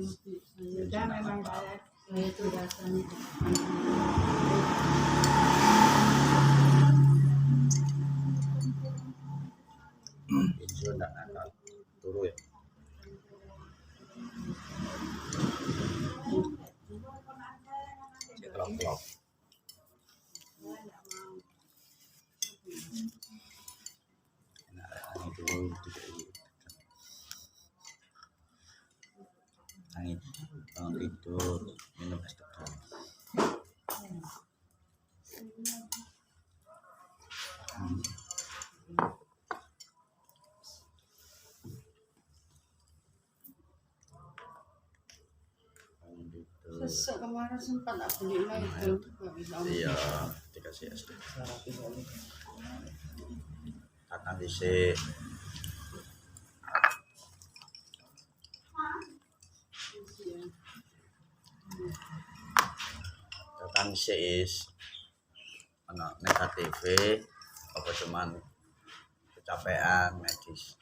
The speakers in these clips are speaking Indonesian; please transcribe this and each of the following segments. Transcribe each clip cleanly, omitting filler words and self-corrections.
Sudah memang saya itu rasanya. Itu enggak nakal turu ya. Ceklok-klok. Nah, ini dulu angin bangun tidur minum es tegal. Sesek kemarin sempat tak beli lagi itu. Iya, dikasih es. Akan dhisik. Tekan is ana negatif apa cuman kecapean medis.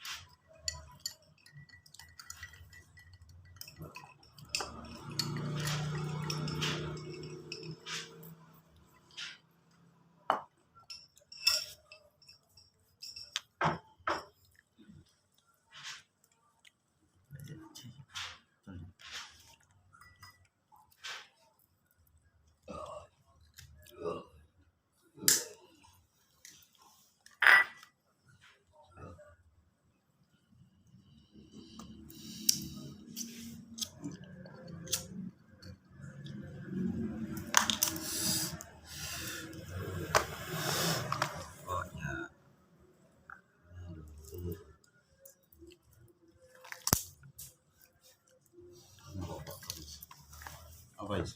Apa is?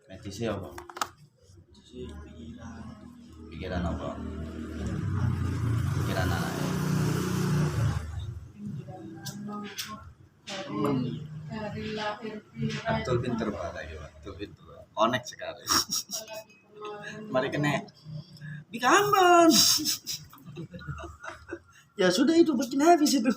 Medisi apa? Pikiran apa? Pikiran anak. Dari lahir Betul pinter Pak lagi, betul pinter. Connect sekali. Mari kena di kamar. Ya sudah itu bikin habis itu.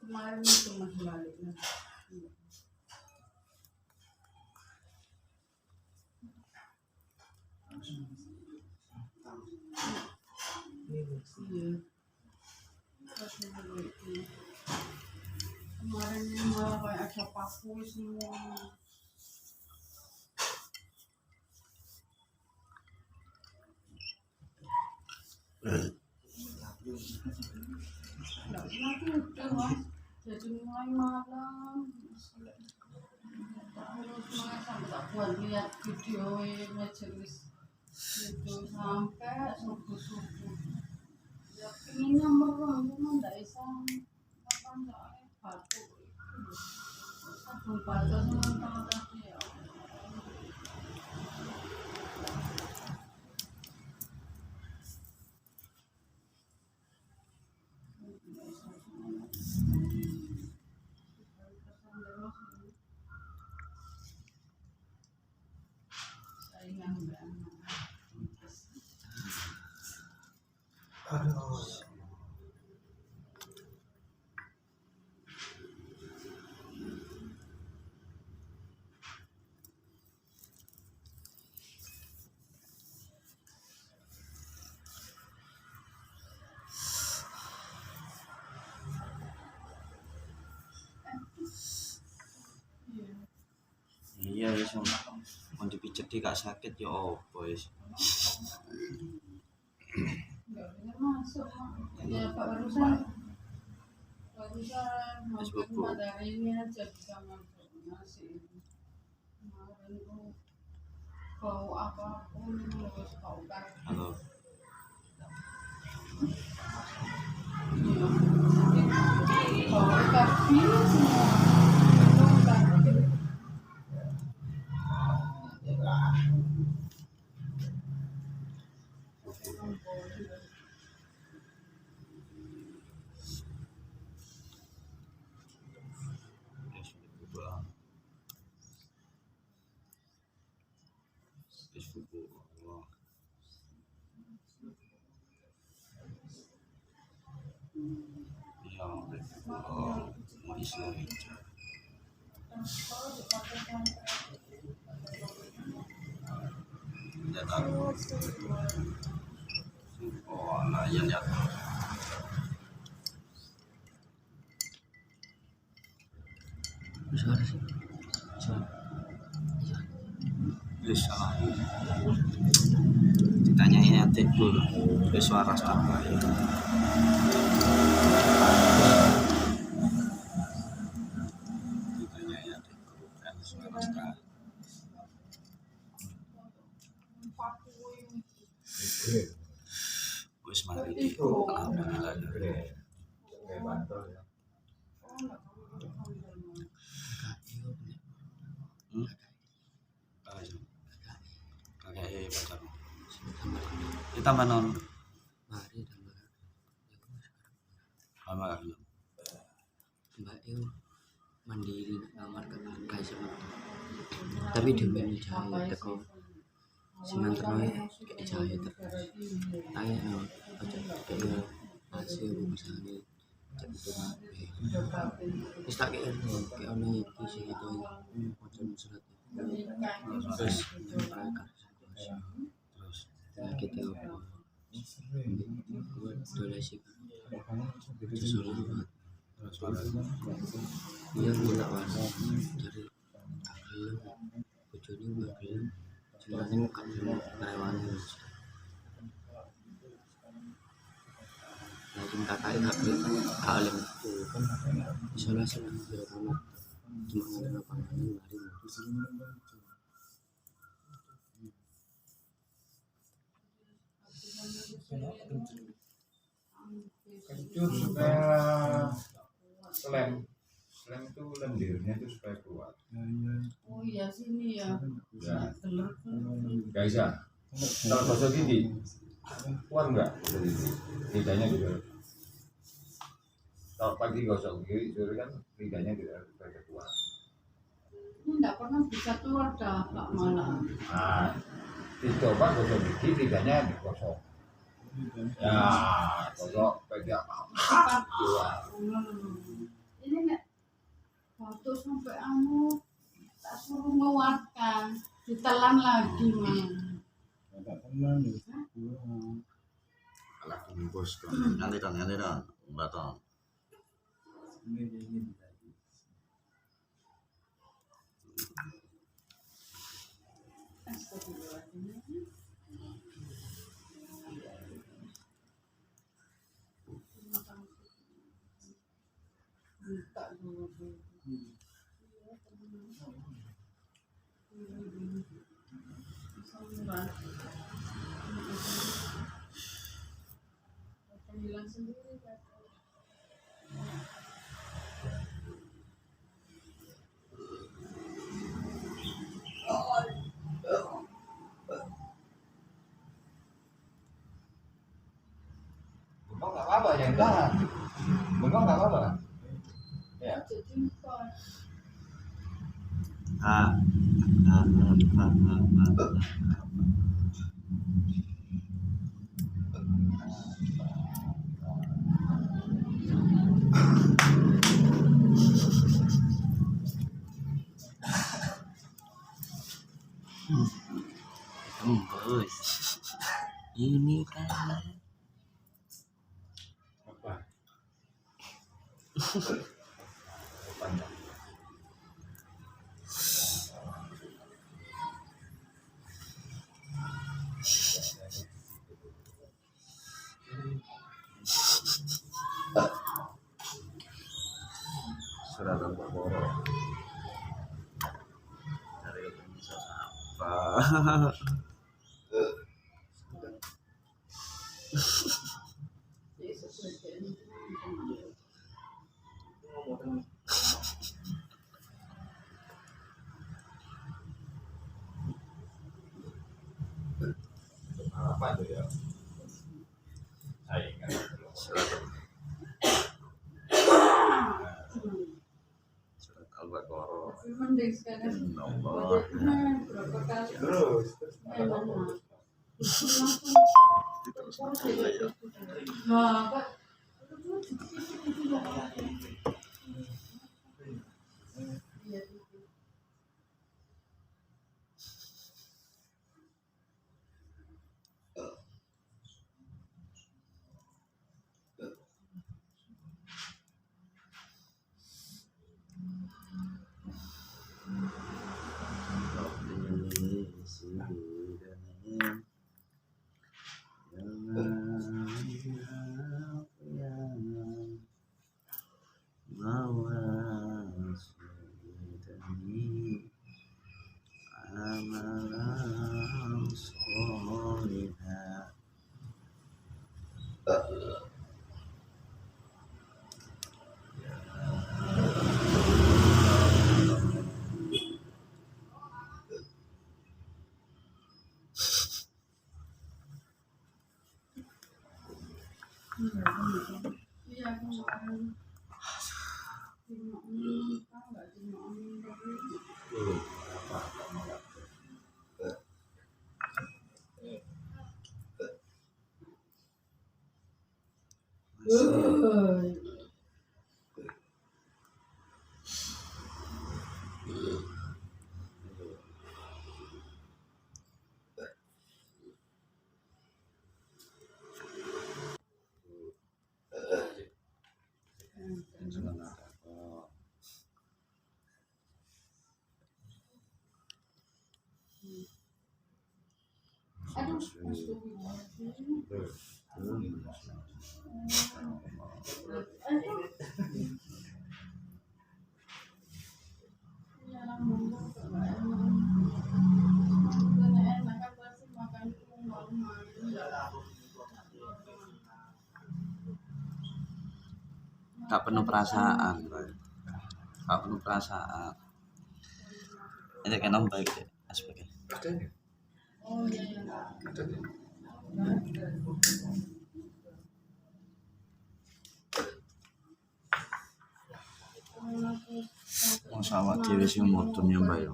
Kemarin itu masih balik. Kemarin malah kayak ada paku semua. Nggak pernah udah mas, jadi mulai malam terus mulai sampai tak buat lihat video majelis itu sampai subuh-subuh. Ya pinginnya merem cuma nggak bisa makan soalnya batuk. Sabun batuk sementara tadi ya. Iya wis mau dipijet gak sakit ya opo wis. Nggak bisa masuk ya Pak barusan mungkin pada hari ini aja bisa masuk masih kemarin tuh bau apapun terus bau kaki. Halo. Bau kaki semua bau kaki Facebook Allah. Ya Allah, Islam itu. Ya tak. Oh, nah ya lihat. Suara sih. Suara. Salah. Ditanyain adik dulu. Suara apa ya? Ditanyain adik kan suara apa? Wis mari di alhamdulillah. Kakek pacar. Kita manon. Mari tambah. Lama gak belum. Mbak itu mandiri nak kamar kakak sama. Tapi demi jahit teko. Sinan terus kayak jahit terus. Ayo aja kayak hasil misalnya cepat wis tak kayak ono iki sing itu macam surat terus Terus kita buat donasi sesuatu terus pada dia gula warna dari belum bojone mbak belum sebenarnya muka belum karyawan lagi kakak nggak kelihatan kalem isolasi lah biar kamu cuma ada apa lari Kencur supaya slam itu lendirnya itu supaya kuat. Oh iya sini ya. Ya, Telur. nggak bisa. Kalau gosok gigi, kuat nggak? Lidahnya juga. Kalau pagi gosok gigi, sore kan lidahnya juga supaya kuat. Ini enggak pernah bisa keluar dah Pak malah. Nah, dicoba gosok gigi, lidahnya digosok. Ya, gosok bagi apa? Keluar. Ini enggak waktu sampai tak suruh menguatkan, ditelan lagi mah. alah bungkus nanti dong mbak Tom. Astagfirullahaladzim. Buka dulu. Bilang sendiri kan. Bengkok nggak apa-apa, yang tahan. Bengkok nggak apa-apa. Ya. Jadi kok Ah. Bos. Ini kan Apa? Panjang. surat Al-Baqarah dari bisa apa? Apa itu ya? Saya ingat. Surat Al-Baqarah. Tapi mending sekarang Allah. berapa kali Terus memang langsung Terus ya. nah Pak iya iya kemarin nggak cuma aduh Tak penuh perasaan, tak penuh perasaan. Ini kan om baik deh, aspeknya. adanya. oh iya Adanya. Masa awak dhewe sing mudun ya Mbak ya.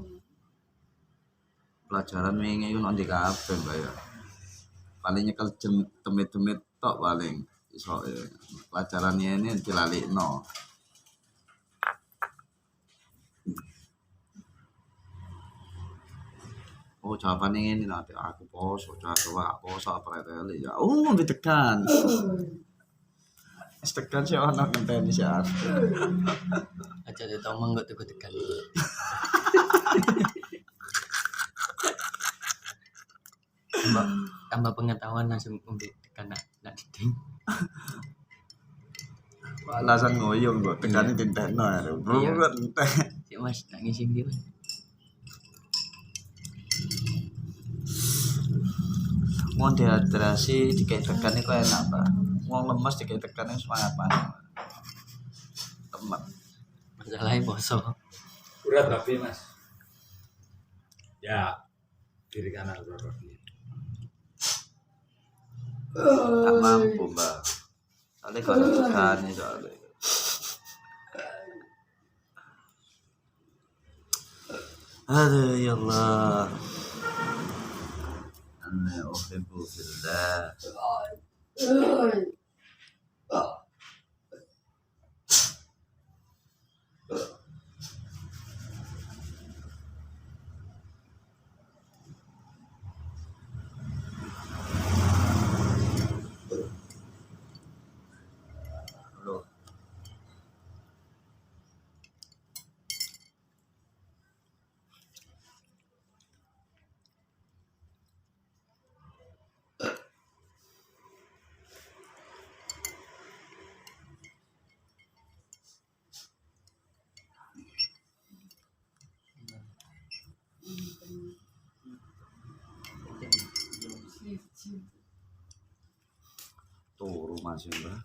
Pelajaran wingi iku nek ndi kabeh Mbak ya. Paling nyekel temit-temit tok paling iso pelajaran ini dilalikno. Oh jawabannya ini nanti aku poso, coba poso apa ya? Oh ditekan. Tekan sih anak ngenteni sih. Aja dia tahu mangga tuh tekan. Tambah pengetahuan langsung untuk tekan nak diding. Alasan ngoyong kok tekane tintekno ya. Bro entek. Si Mas tak ngisi dia. Wong dehidrasi dikai tekan iku enak, Pak. Wong lemes dikai tekan semangat banget. Temen. Masalahnya poso. Berat tapi Mas. Ya, kiri kanan berat tapi. Tak mampu, Mbak. Soalnya kalau tekan soalnya. Aduh ya Allah. Ana uhibbu fillah. Loh. Turu masih Mbak.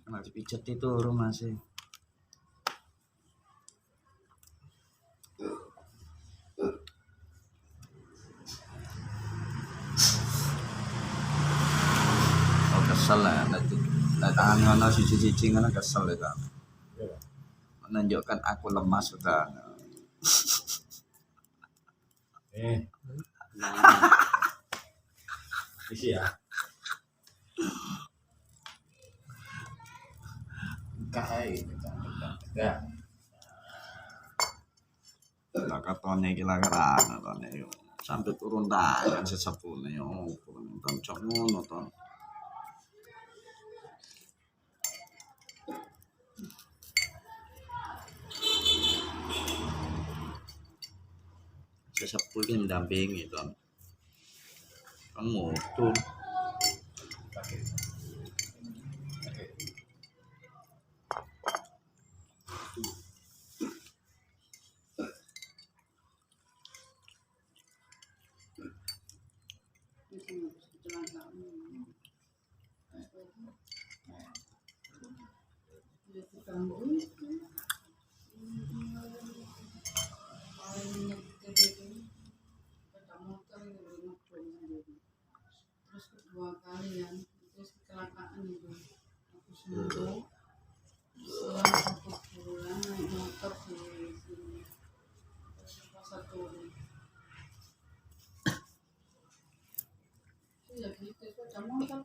Kena dipijat itu turu masih. Oh kesel lah nanti tangan ngono siji-siji ngono kesel ya kan. menunjukkan aku lemah sudah. Isi ya. Ya. Lah katone iki lah katone yo. Sampai turun tangan sesepune yo. Kancok ngono to. Sesepuh ini mendampingi to. Kan mutu. Terus kedua kali ya, terus kecelakaan itu aku sembuh selang 1 bulan naik motor di sini terus pas satu ya gitu sepeda motor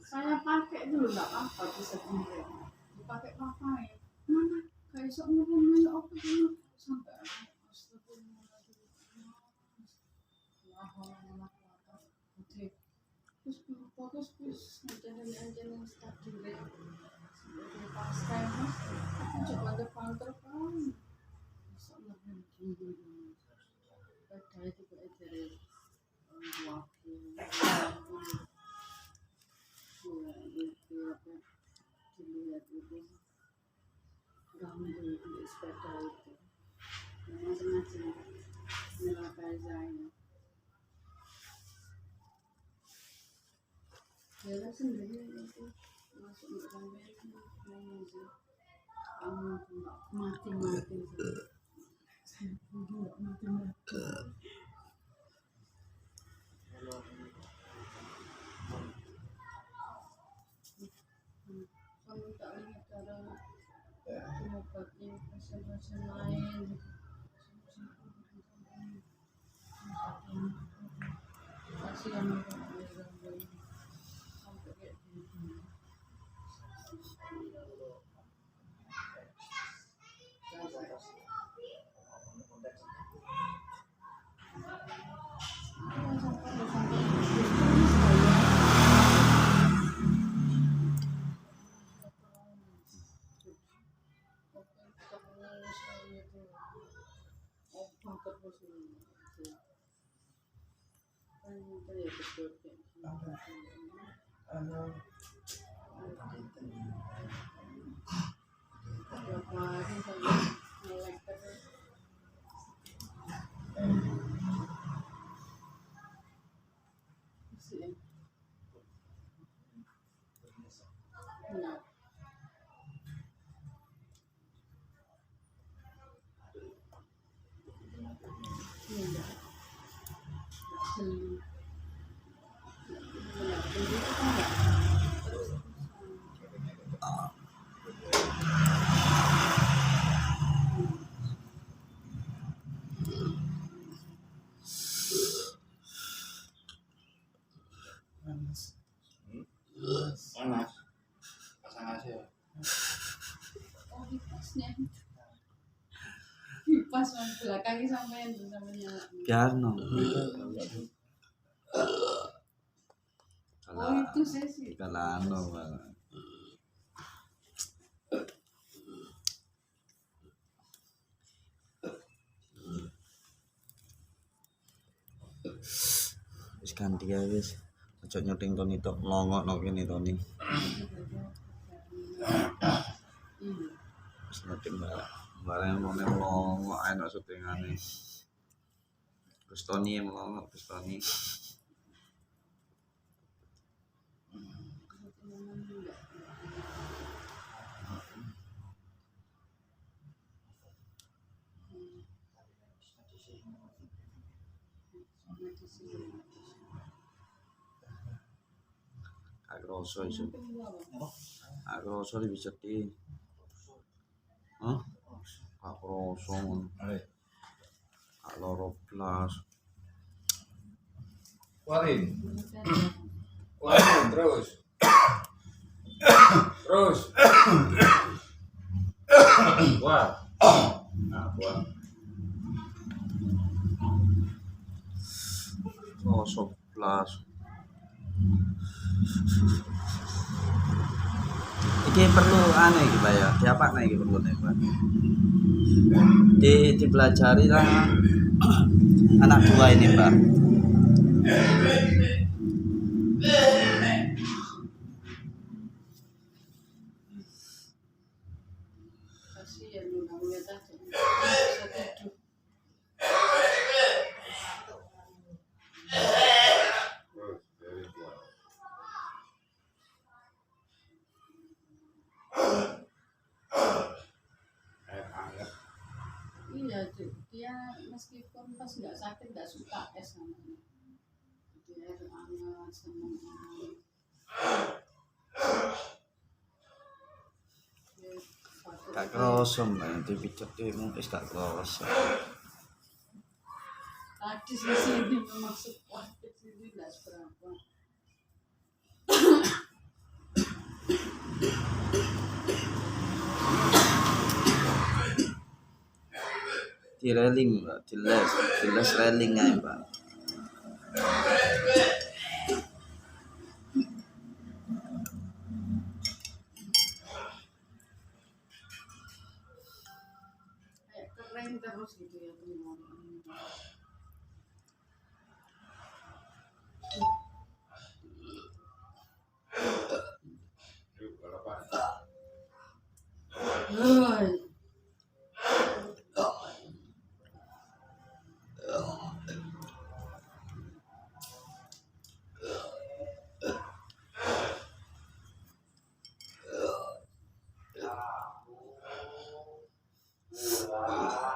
saya pakai dulu nggak apa bisa sendiri dipakai pakai mana kayak sok ngomong ya apa dulu sampai terus jalan-jalan start dulu pas time aku coba depan terbang bisa lebih tinggi pada itu dari waktu dilihat itu ganggu di sepeda itu memang sengaja menyalakai saya. Dia sendiri itu masuk ke sampai ngomong sih kamu nggak mati-mati nggak mati-mati kamu tak lihat cara obatnya pasien-pasien lain kasihan sampai kayak gini. Panas. Pasang AC. Oh, kipasnya. Kipas belakangnya sampai nyala. Piano. Oh, itu saya sih. Kalano. Wis ganti ya wis. Aja nyuting Toni tok melongokno kene Toni. Wis nyuting bareng ngene melongok enak syutingane. Terus Toni yang melongok, terus Toni. Agroso iso. Agroso bisa di. Hah? Kak kosong, Ayo. kak loro blas. Keluarin. Keluarin terus. Terus. Keluar. Nah, keluar. Kosong blas. Iki perlu aneh iki Pak ya. Siapa nih iki perlu nih Pak? Dipelajari lah anak dua ini Pak. Kasihan udah ngeliat aja. Bisa tidur. Terus dari keluar. Air hangat. Iya, dia meskipun pas nggak sakit nggak suka es namanya. Dia air hangat seneng. Dia batuk. Gak kosong Pak. Dipicet mungkin gak kosong. Tadi di sini memang sekuat di sini nggak seberapa. Di railing Pak, di les railing aja Pak. Kayak keren terus gitu ya teman-teman. Yuk, balapan. Hei.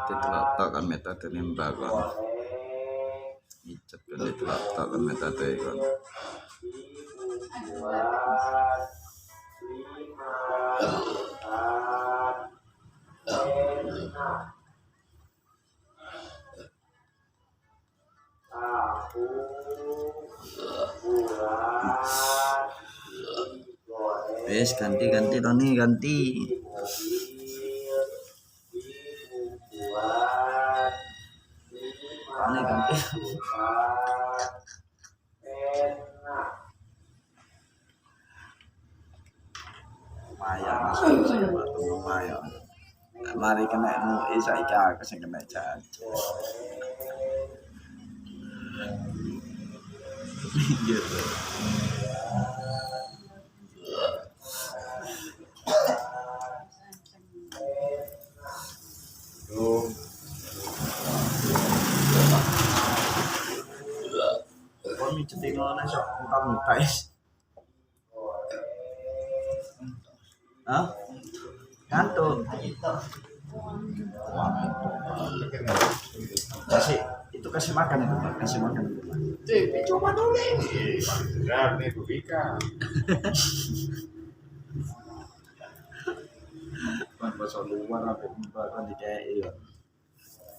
Ditelok kan metode nembak kan. Icet kan ditelok kan metode kan. Wes ganti Tony ganti. Tony ganti. Lumayan masuk sih Pak, lumayan. Mari kena MUI saiki aku sing kena jajan. Gitu. Tuh. Kok micetin ngono sok muntah-muntah is. Hah? Kantuk. Kasih makan itu Pak, kasih makan itu Pak. Coba dulu. Benar nih Bu Vika. Bahasa luar apa bahasa di KI ya.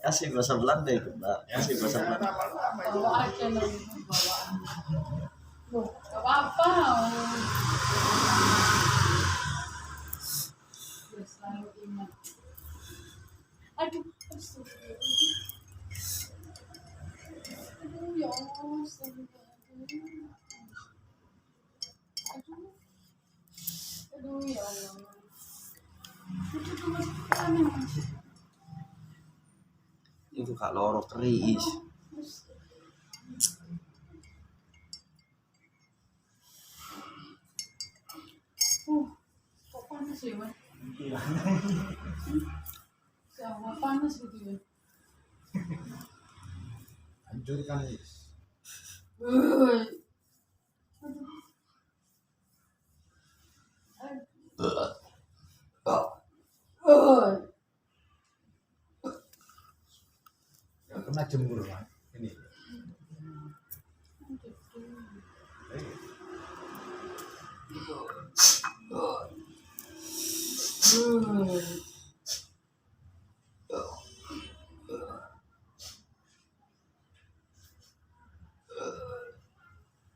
Kasih bahasa Belanda itu Pak, kasih bahasa Belanda. Bawa aja nanti bawaan. Loh, gak apa-apa. Dia selalu ingat. Aduh, astagfirullahaladzim. Aduh, ya Allah, astagfirullahaladzim. Aduh, ya Allah. Itu mas panas. Itu kak loro keris. Kok panas ya, Mas? Sama panas gitu ya. Hancurkan ini. Gak pernah jemur Pak. Ini.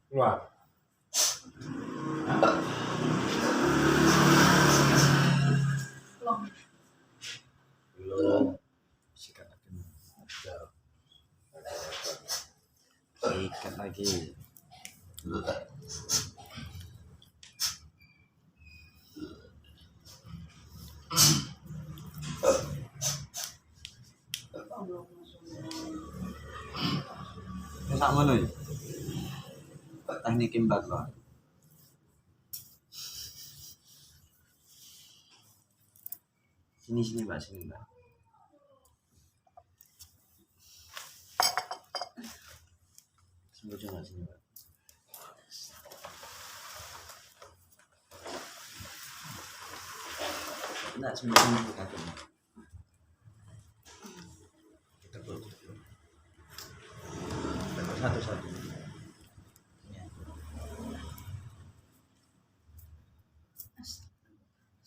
Keluar. Belum. Belum. Sikat lagi. Sikat lagi. Belum masuk. Ini sama nih. Teknik imbat loh. Sini Mbak, sini Mbak. Sini coba sini Mbak. Enggak, sebenarnya kita tuh. Kita belum. Satu-satu. Ya.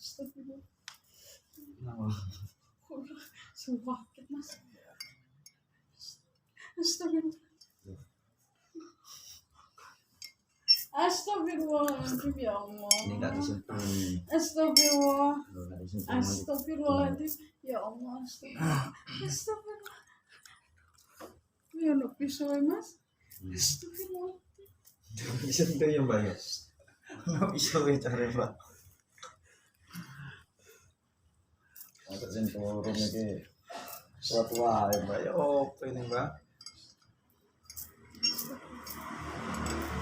Astagfirullah. Kenapa? Sakit mas. Astagfirullah. Astagfirullahaladzim ya Allah. Ini enggak disentuh nih. Astagfirullah. Loh, enggak disentuh. Astagfirullahaladzim ya Allah. Astagfirullah. Ya nak pisau mas. Astagfirullah. Disentuh ya Mbak ya. Enggak bisa bicara Mbak. Untuk sentuh rumah ini suatu ya Mbak. Ya apa ini Mbak?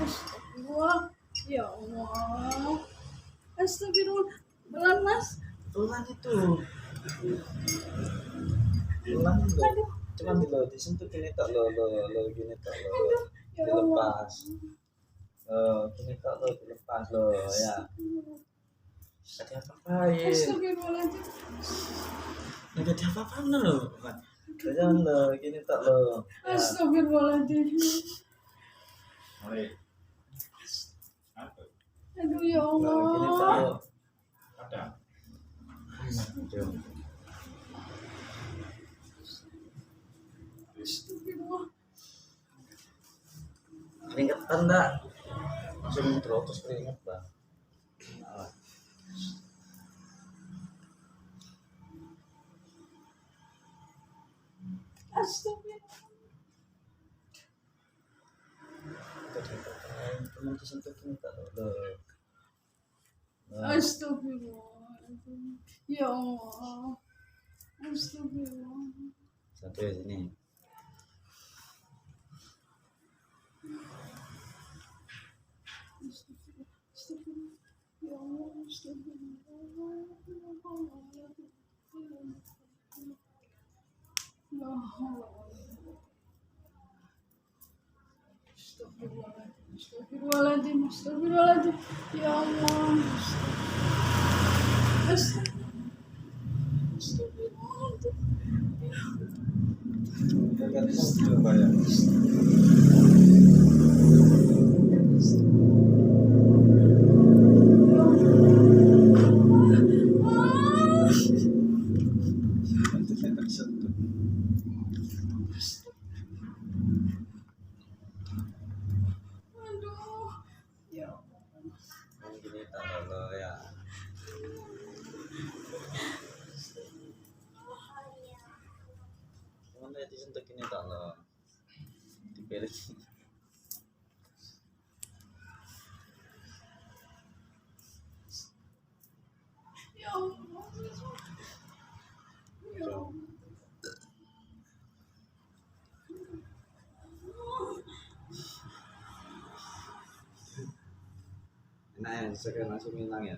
Astagfirullah ya Allah. Astagfirullah. Pelan mas. Pelan itu. Pelan itu. Aduh. Cuman lo disentuh gini tak lo gini tak lo Ya Allah. dilepas. Gini tak lo dilepas lo ya. Ada apa-apain. Astagfirullahaladzim. Enggak ada apa-apaan lo. Jangan lo gini tak lo. Ya. Astagfirullahaladzim. Mari. Aduh ya Nah, gini tak Allah. lo. Ada. Jom. Astagfirullah. Keringetan enggak? Langsung terus keringet Bang. Astagfirullah. Teman disentuh gini tak lo. Astagfirullah. Ya Allah. Astagfirullah. Satu ya sini. Astagfirullah. Ya Allah. Astagfirullah. Ya Allah. Astagfirullahaladzim. Astagfirullahaladzim. Ya Allah. Astagfirullahaladzim. Jangan sentuh Mbak ya. Aduh. Ya Allah. Gini tak lo ya. Mana disentuh gini tak lo. Dibalik. Ya Allah. Ya Allah. Nah, ya, sekarang langsung hilang ya.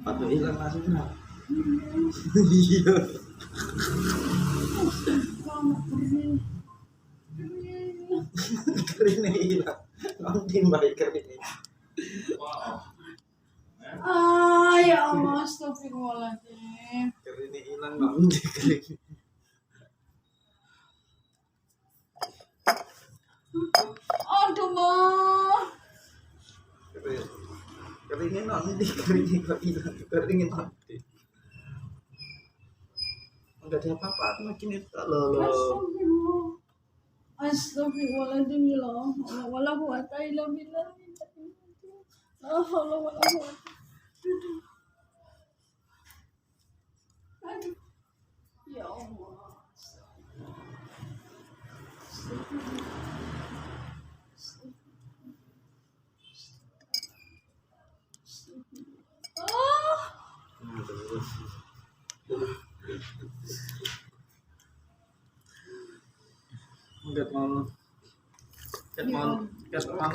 Patut hilang langsung nah. Iya. Kamu kering. Kering. Keringnya hilang. Nanti baik keringnya. Ya Allah. Astagfirullahaladzim. Keringnya hilang nanti keringnya. Aduh, Ma. Keringnya nanti keringnya kok hilang. Keringnya nanti. Enggak ada apa-apa makin itu lo. Astagfirullah. Astagfirullahaladzim ya Allah. Wala quwata illa billah. La haula wala quwata. Aduh. Ya Allah. Ah. Enggak mau. Ket mau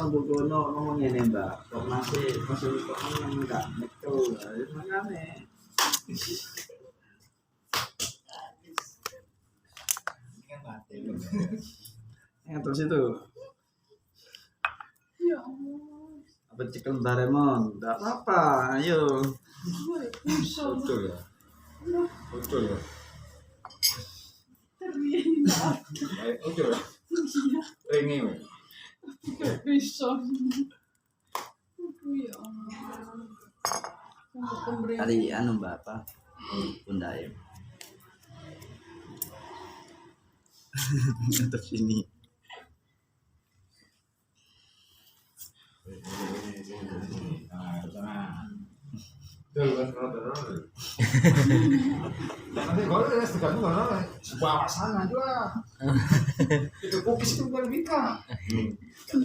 Bogono ngomong ngene, Mbak. Kok masih kok enggak metu. Makane. Yang terus itu Ya Allah. apa cekel Baremon? Enggak apa-apa, ayo. Insya Allah. Betul ya. Betul ya. Terima. Baik, betul ya. Ini weh. Tidak bisa. Aduh, ya Allah. Untuk pemberian. Hari anu Mbak apa? Bunda ya. Tetap sini. Nah, ke sana. Betul kan betul. Nanti kalau ada tergantung kalau bawa sana juga. Itu fokus itu bukan bika.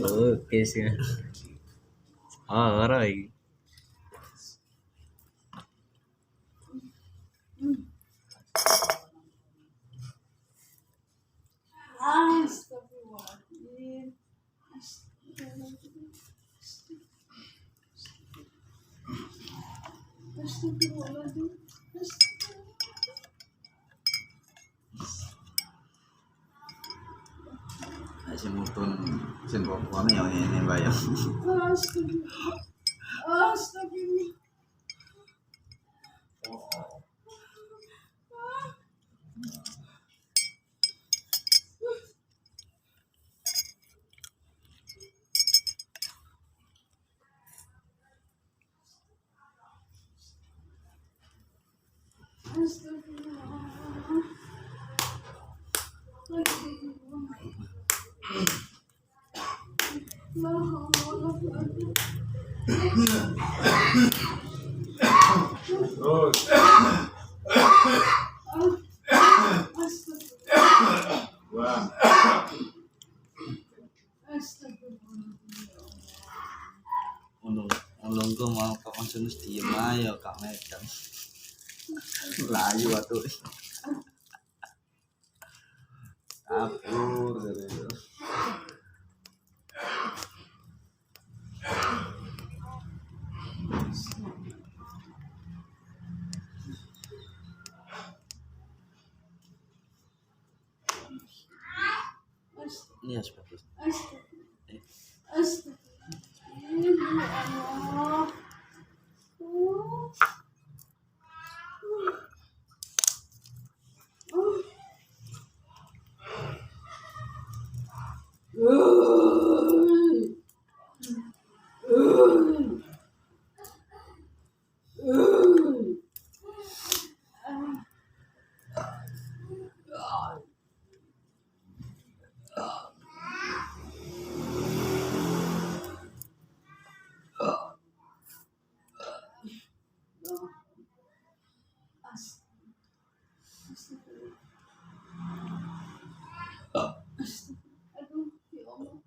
Oke sih. Oh, orang. Astagfirullahaladzim. Astagfirullahaladzim. Astagfirullahaladzim. Si mutun sin pokoknya yang ini Mbak ya. Astagfirullah. Astagfirullah. Terus. Wah. Ulungku mau kok langsung diem aja Kak Medan. Layu atuh. Kapur gitu. Ini ya seperti Aduh, ya Allah.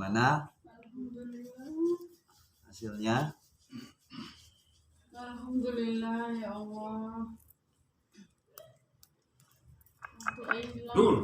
Gimana Alhamdulillah. hasilnya? Alhamdulillah ya Allah. Untuk Aing bilang Dul.